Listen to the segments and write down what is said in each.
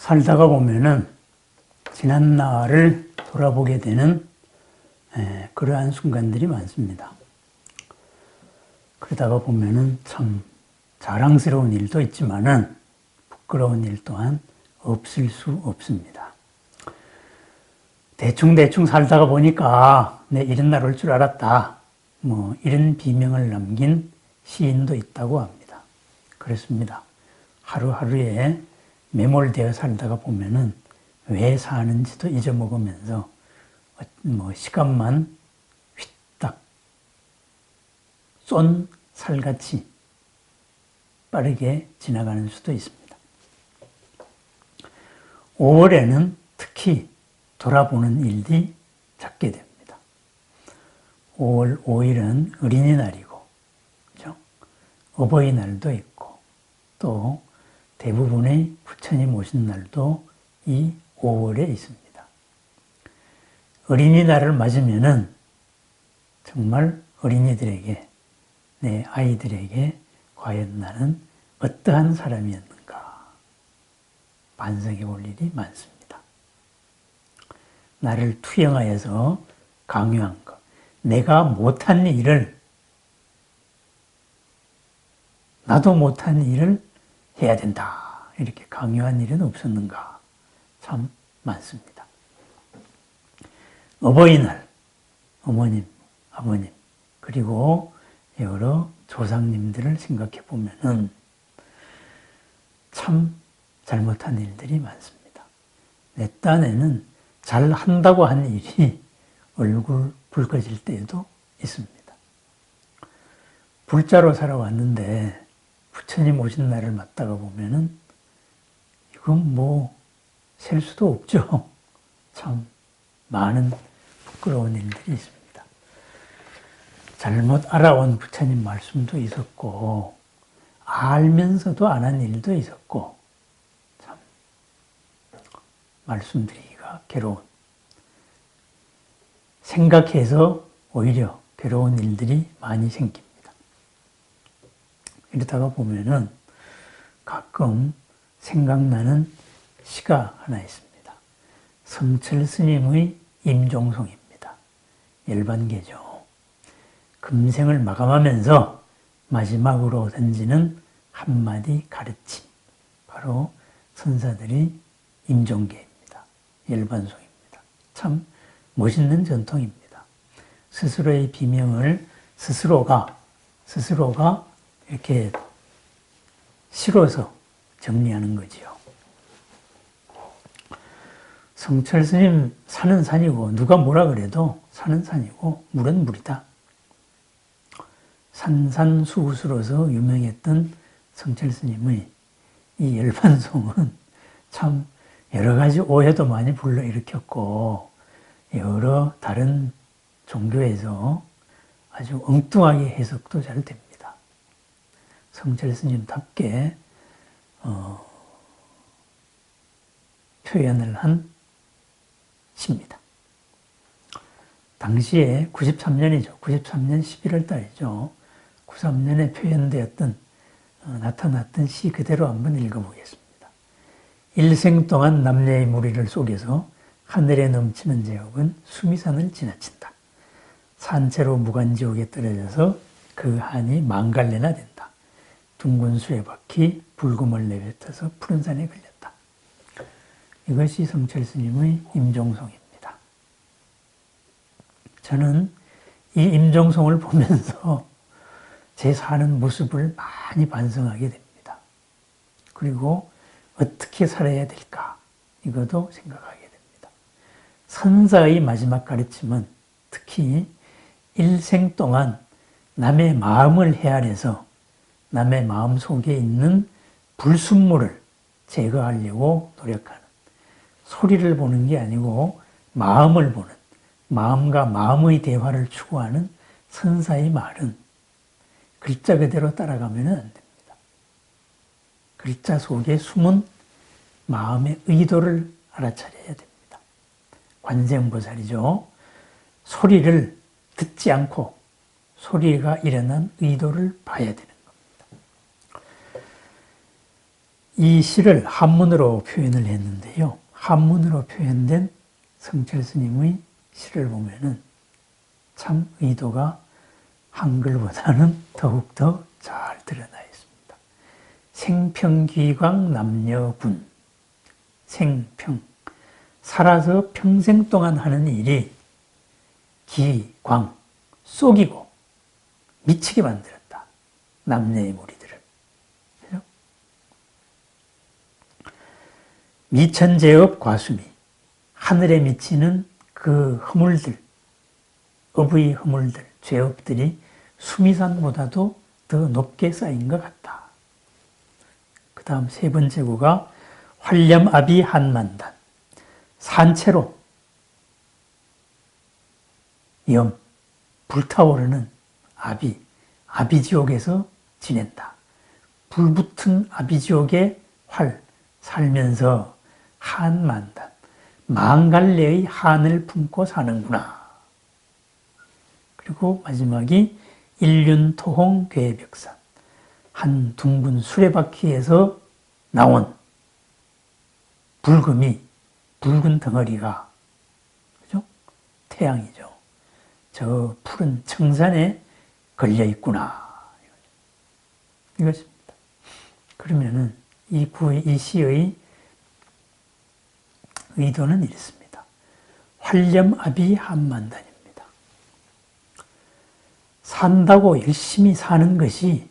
살다가 보면은 지난 날을 돌아보게 되는 그러한 순간들이 많습니다. 그러다가 보면은 참 자랑스러운 일도 있지만은 부끄러운 일 또한 없을 수 없습니다. 대충 살다가 보니까 내 이런 날 올 줄 알았다. 이런 비명을 남긴 시인도 있다고 합니다. 그렇습니다. 하루하루에 매몰되어 살다가 보면은 왜 사는지도 잊어먹으면서 시간만 휘딱 쏜 살같이 빠르게 지나가는 수도 있습니다. 5월에는 특히 돌아보는 일이 작게 됩니다. 5월 5일은 어린이날이고, 그죠? 어버이날도 있고, 또 대부분의 부처님 오신 날도 이 5월에 있습니다. 어린이날을 맞으면은 정말 어린이들에게, 내 아이들에게 과연 나는 어떠한 사람이었는가 반성해 볼 일이 많습니다. 나를 투영하여서 강요한 것, 내가 못한 일을, 나도 못한 일을 해야 된다 이렇게 강요한 일은 없었는가 참 많습니다. 어버이날, 어머님, 아버님, 그리고 여러 조상님들을 생각해 보면은 참 잘못한 일들이 많습니다. 내 딴에는 잘 한다고 한 일이 얼굴 붉어질 때도 있습니다. 불자로 살아왔는데 부처님 오신 날을 맞다가 보면은 이건 셀 수도 없죠. 참 많은 부끄러운 일들이 있습니다. 잘못 알아온 부처님 말씀도 있었고, 알면서도 안 한 일도 있었고, 참 말씀드리기가 괴로운, 생각해서 오히려 괴로운 일들이 많이 생깁니다. 이러다가 보면은 가끔 생각나는 시가 하나 있습니다. 성철 스님의 임종송입니다. 열반계죠. 금생을 마감하면서 마지막으로 던지는 한마디 가르침, 바로 선사들이 임종계입니다. 열반송입니다. 참 멋있는 전통입니다. 스스로의 비명을 스스로가 이렇게 실어서 정리하는 거지요. 성철 스님 산은 산이고 누가 뭐라 그래도 산은 산이고 물은 물이다. 산산수훈으로서 유명했던 성철 스님의 이 열반송은 참 여러 가지 오해도 많이 불러일으켰고 여러 다른 종교에서 아주 엉뚱하게 해석도 잘 됩니다. 성철 스님답게 표현을 한 시입니다. 당시에 93년이죠. 93년 11월 달이죠. 93년에 표현되었던 나타났던 시 그대로 한번 읽어보겠습니다. 일생 동안 남녀의 무리를 속여서 하늘에 넘치는 제옥은 수미산을 지나친다. 산채로 무간지옥에 떨어져서 그 한이 만갈래나 된다. 둥근 수레바퀴 불금을 내뱉어서 푸른 산에 걸렸다. 이것이 성철 스님의 임종송입니다. 저는 이 임종송을 보면서 제 사는 모습을 많이 반성하게 됩니다. 그리고 어떻게 살아야 될까? 이것도 생각하게 됩니다. 선사의 마지막 가르침은 특히 일생 동안 남의 마음을 헤아려서 남의 마음 속에 있는 불순물을 제거하려고 노력하는, 소리를 보는 게 아니고 마음을 보는, 마음과 마음의 대화를 추구하는 선사의 말은 글자 그대로 따라가면 안 됩니다. 글자 속에 숨은 마음의 의도를 알아차려야 됩니다. 관세음보살이죠. 소리를 듣지 않고 소리가 일어난 의도를 봐야 되는 겁니다. 이 시를 한문으로 표현을 했는데요. 한문으로 표현된 성철 스님의 시를 보면은 참 의도가 한글보다는 더욱더 잘 드러나 있습니다. 생평귀광 남녀군. 생평. 살아서 평생 동안 하는 일이 기광. 속이고 미치게 만들었다. 남녀의 무리들을. 그죠? 미천재업 과수미. 하늘에 미치는 그 허물들, 업의 허물들, 죄업들이 수미산보다도 더 높게 쌓인 것 같다. 그 다음 세 번째 구가 활렴아비 한만단. 산채로 불타오르는 아비지옥에서 지낸다. 불붙은 아비지옥에 살면서 한만단, 만갈래의 한을 품고 사는구나. 그리고 마지막이 일륜토홍 괴벽산. 한 둥근 수레바퀴에서 나온 붉은 덩어리가, 그죠? 태양이죠. 저 푸른 청산에 걸려 있구나. 이것입니다. 그러면은 이 시의 의도는 이렇습니다. 활렴아비 한만단입니다. 산다고 열심히 사는 것이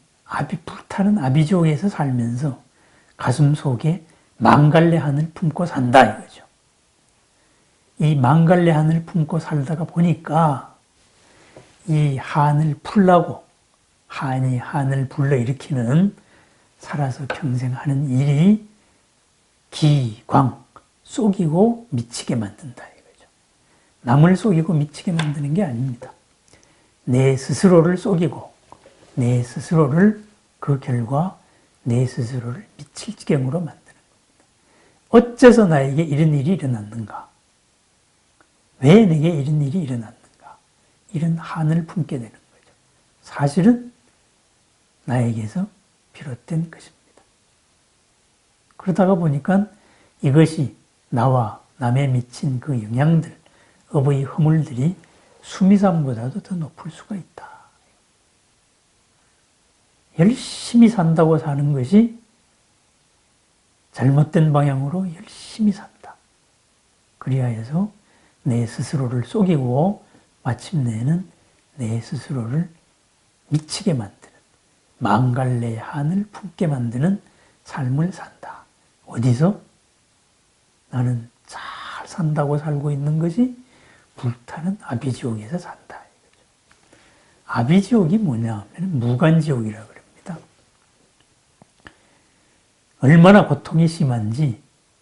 불타는 아비지옥에서 살면서 가슴 속에 망갈래 한을 품고 산다 이거죠. 이 망갈래 한을 품고 살다가 보니까 이 한을 풀라고 한을 불러일으키는 살아서 평생 하는 일이 기광, 속이고 미치게 만든다 이거죠. 남을 속이고 미치게 만드는 게 아닙니다. 내 스스로를 속이고 내 스스로를 그 결과 내 스스로를 미칠 지경으로 만드는 겁니다. 어째서 나에게 이런 일이 일어났는가? 왜 내게 이런 일이 일어났는가? 이런 한을 품게 되는 거죠. 사실은 나에게서 비롯된 것입니다. 그러다가 보니까 이것이 나와 남에 미친 그 영향들, 업의 허물들이 수미산보다도 더 높을 수가 있다. 열심히 산다고 사는 것이 잘못된 방향으로 열심히 산다. 그리하여서 내 스스로를 속이고 마침내는 내 스스로를 미치게 만드는, 망갈래 한을 품게 만드는 삶을 산다. 어디서? 나는 잘 산다고 살고 있는 것이 불타는 아비지옥에서 산다. 아비지옥이 뭐냐 하면 무간지옥이라고 그럽니다. 얼마나 고통이 심한지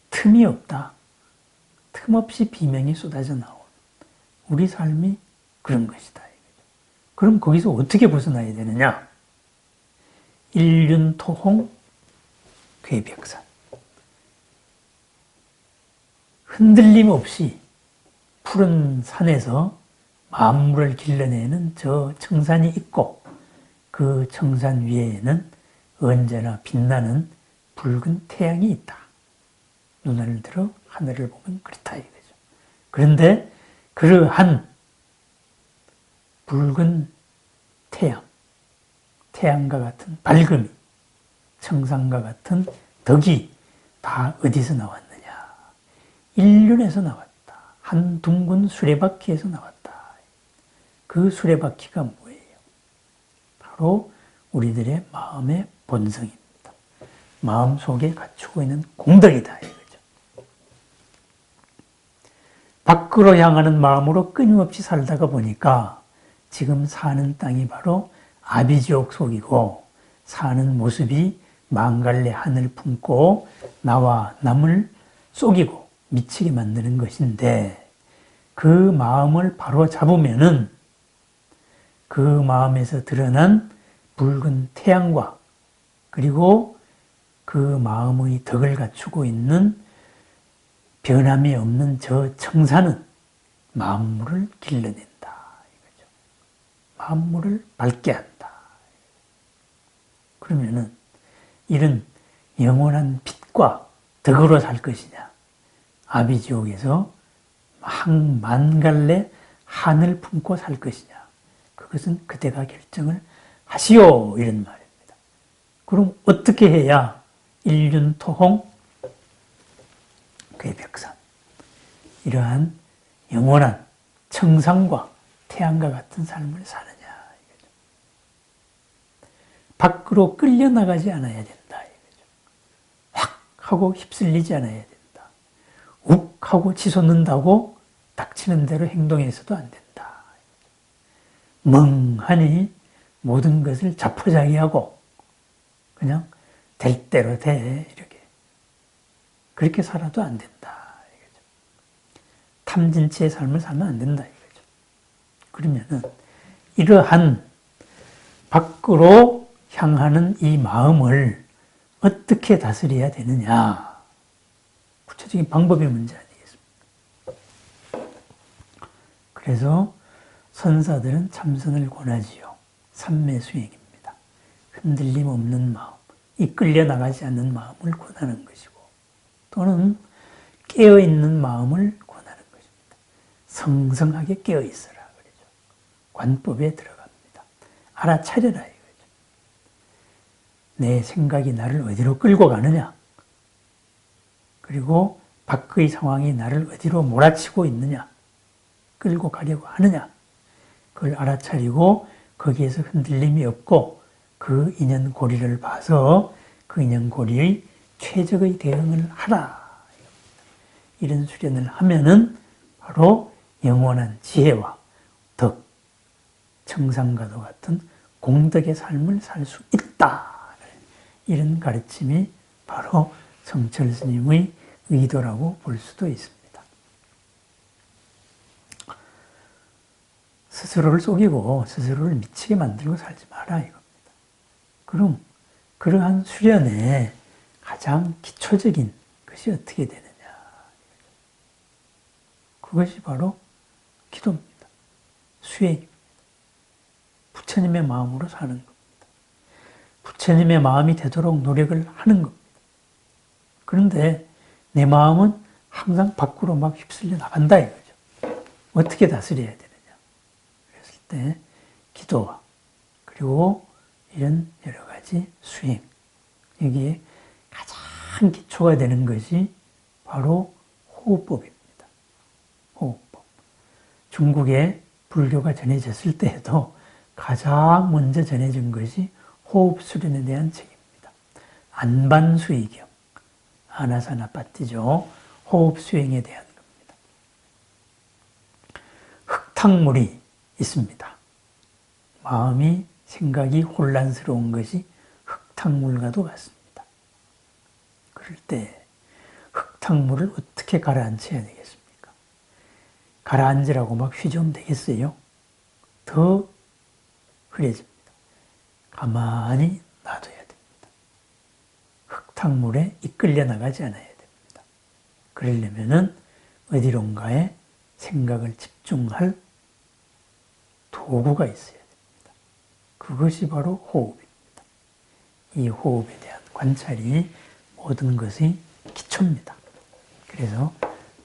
틈이 없다. 틈없이 비명이 쏟아져 나온 우리 삶이 그런 것이다. 그럼 거기서 어떻게 벗어나야 되느냐? 일륜토홍 괴벽산. 흔들림 없이 푸른 산에서 만물을 길러내는 저 청산이 있고 그 청산 위에는 언제나 빛나는 붉은 태양이 있다. 눈을 들어 하늘을 보면 그렇다 이거죠. 그런데 그러한 붉은 태양과 같은 밝음이, 청산과 같은 덕이 다 어디서 나왔느냐? 일륜에서 나왔다. 한 둥근 수레바퀴에서 나왔다. 그 수레바퀴가 뭐예요? 바로 우리들의 마음의 본성입니다. 마음 속에 갖추고 있는 공덕이다 이거죠. 밖으로 향하는 마음으로 끊임없이 살다가 보니까 지금 사는 땅이 바로 아비지옥 속이고 사는 모습이 망갈래 한을 품고 나와 남을 속이고 미치게 만드는 것인데 그 마음을 바로 잡으면은 그 마음에서 드러난 붉은 태양과 그리고 그 마음의 덕을 갖추고 있는 변함이 없는 저 청산은 만물을 길러낸다. 이거죠. 만물을 밝게 한다. 그러면은 이런 영원한 빛 빛과 덕으로 살 것이냐, 아비지옥에서 만 갈래 한을 품고 살 것이냐, 그것은 그대가 결정을 하시오, 이런 말입니다. 그럼 어떻게 해야 일륜토홍 괴백산, 이러한 영원한 청산과 태양과 같은 삶을 사느냐, 이거죠. 밖으로 끌려나가지 않아야 된다, 이거죠. 확 하고 휩쓸리지 않아야 된다. 욱 하고 치솟는다고 닥치는 대로 행동해서도 안 된다. 멍하니 모든 것을 자포자기하고 그냥 될 대로 돼, 이렇게. 그렇게 살아도 안 된다, 이거죠. 탐진치의 삶을 살면 안 된다, 이거죠. 그러면은 이러한 밖으로 향하는 이 마음을 어떻게 다스려야 되느냐, 구체적인 방법의 문제 아니겠습니까? 그래서 선사들은 참선을 권하지요. 삼매수행입니다. 흔들림 없는 마음, 이끌려 나가지 않는 마음을 권하는 것이고, 또는 깨어있는 마음을 권하는 것입니다. 성성하게 깨어있어라, 그러죠. 관법에 들어갑니다. 알아차려라, 이거죠. 내 생각이 나를 어디로 끌고 가느냐, 그리고 밖의 상황이 나를 어디로 몰아치고 있느냐, 끌고 가려고 하느냐, 그걸 알아차리고 거기에서 흔들림이 없고 그 인연고리를 봐서 그 인연고리의 최적의 대응을 하라. 이런 수련을 하면은 바로 영원한 지혜와 덕, 청산과도 같은 공덕의 삶을 살 수 있다. 이런 가르침이 바로 성철 스님의 의도라고 볼 수도 있습니다. 스스로를 속이고 스스로를 미치게 만들고 살지 마라, 이겁니다. 그럼 그러한 수련의 가장 기초적인 것이 어떻게 되느냐, 그것이 바로 기도입니다. 수행입니다. 부처님의 마음으로 사는 겁니다. 부처님의 마음이 되도록 노력을 하는 겁니다. 그런데 내 마음은 항상 밖으로 막 휩쓸려 나간다, 이거죠. 어떻게 다스려야 되느냐. 그랬을 때 기도와 그리고 이런 여러 가지 수행, 여기에 가장 기초가 되는 것이 바로 호흡법입니다. 호흡법. 중국에 불교가 전해졌을 때에도 가장 먼저 전해진 것이 호흡 수련에 대한 책입니다. 안반수의경, 아나사나파티죠. 호흡 수행에 대한 겁니다. 흙탕물이 있습니다. 마음이, 생각이 혼란스러운 것이 흙탕물과도 같습니다. 그럴 때 흙탕물을 어떻게 가라앉혀야 되겠습니까? 가라앉으라고 막 휘저으면 되겠어요? 더 흐려집니다. 가만히 놔둬야 됩니다. 흙탕물에 이끌려 나가지 않아야 됩니다. 그러려면은 어디론가에 생각을 집중할 도구가 있어야 됩니다. 그것이 바로 호흡입니다. 이 호흡에 대한 관찰이 모든 것의 기초입니다. 그래서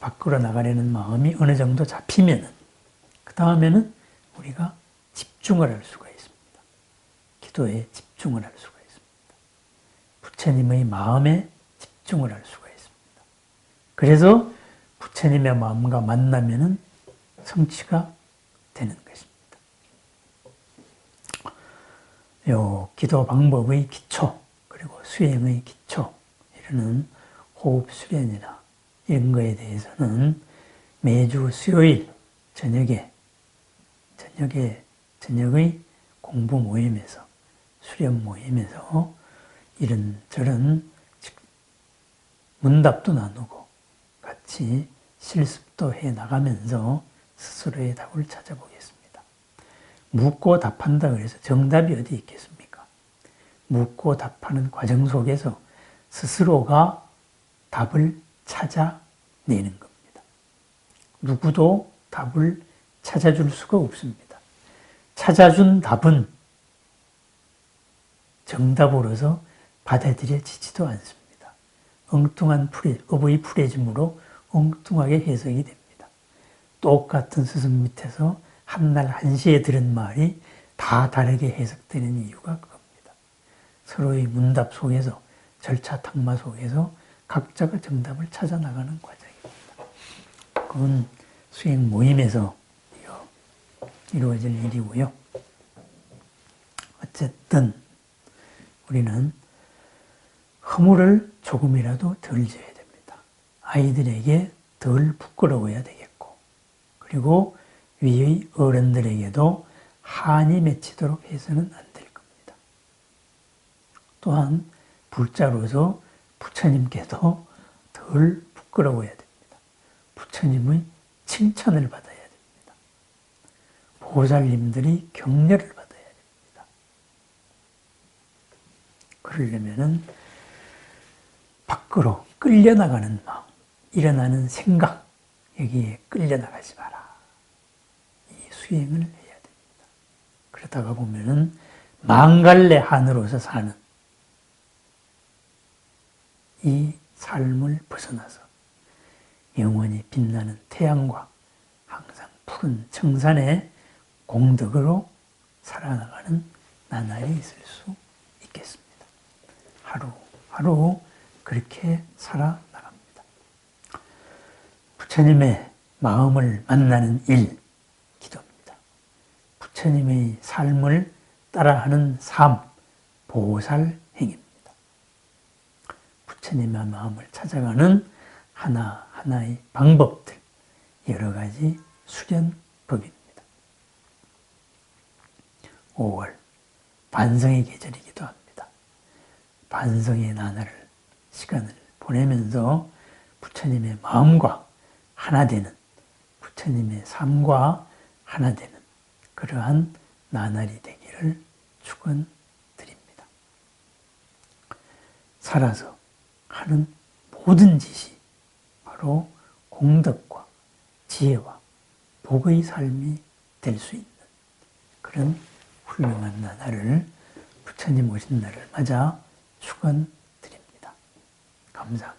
밖으로 나가려는 마음이 어느 정도 잡히면은 그 다음에는 우리가 집중을 할 수가 있습니다. 기도에 집중을 할 수가 있습니다. 부처님의 마음에 집중을 할 수가 있습니다. 그래서 부처님의 마음과 만나면은 성취가 되는 것입니다. 요 기도 방법의 기초, 그리고 수행의 기초, 이러는 호흡 수련이나 이런 거에 대해서는 매주 수요일 저녁의 공부 모임에서, 수련 모임에서 이런저런 문답도 나누고 같이 실습도 해 나가면서 스스로의 답을 찾아보겠습니다. 묻고 답한다 그래서 정답이 어디 있겠습니까? 묻고 답하는 과정 속에서 스스로가 답을 찾아내는 겁니다. 누구도 답을 찾아줄 수가 없습니다. 찾아준 답은 정답으로서 받아들여지지도 않습니다. 엉뚱한 어부의 풀해짐으로 엉뚱하게 해석이 됩니다. 똑같은 스승 밑에서 한날 한시에 들은 말이 다 다르게 해석되는 이유가 그겁니다. 서로의 문답 속에서 절차 탁마 속에서 각자가 정답을 찾아 나가는 과정입니다. 그건 수행 모임에서 이루어질 일이고요. 어쨌든 우리는 허물을 조금이라도 덜 지어야 됩니다. 아이들에게 덜 부끄러워야 되겠고, 그리고 위의 어른들에게도 한이 맺히도록 해서는 안 될 겁니다. 또한 불자로서 부처님께도 덜 부끄러워야 됩니다. 부처님의 칭찬을 받아야 됩니다. 보살님들이 격려를 받아야 됩니다. 그러려면은 밖으로 끌려나가는 마음, 일어나는 생각, 여기에 끌려나가지 마라. 이 수행을 해야 됩니다. 그러다가 보면은 망갈래 한으로서 사는 이 삶을 벗어나서 영원히 빛나는 태양과 항상 푸른 청산의 공덕으로 살아나가는 나날이 있을 수 있겠습니다. 하루하루 그렇게 살아나갑니다. 부처님의 마음을 만나는 일, 기도입니다. 부처님의 삶을 따라하는 삶, 보살행입니다. 부처님의 마음을 찾아가는 하나하나의 방법들, 여러 가지 수련법입니다. 5월, 반성의 계절이기도 합니다. 반성의 나날을, 시간을 보내면서 부처님의 마음과 하나 되는, 부처님의 삶과 하나 되는 그러한 나날이 되기를 축원드립니다. 살아서 하는 모든 짓이 바로 공덕과 지혜와 복의 삶이 될 수 있는 그런 훌륭한 나날을, 부처님 오신 날을 맞아 축원드립니다. 감사합니다.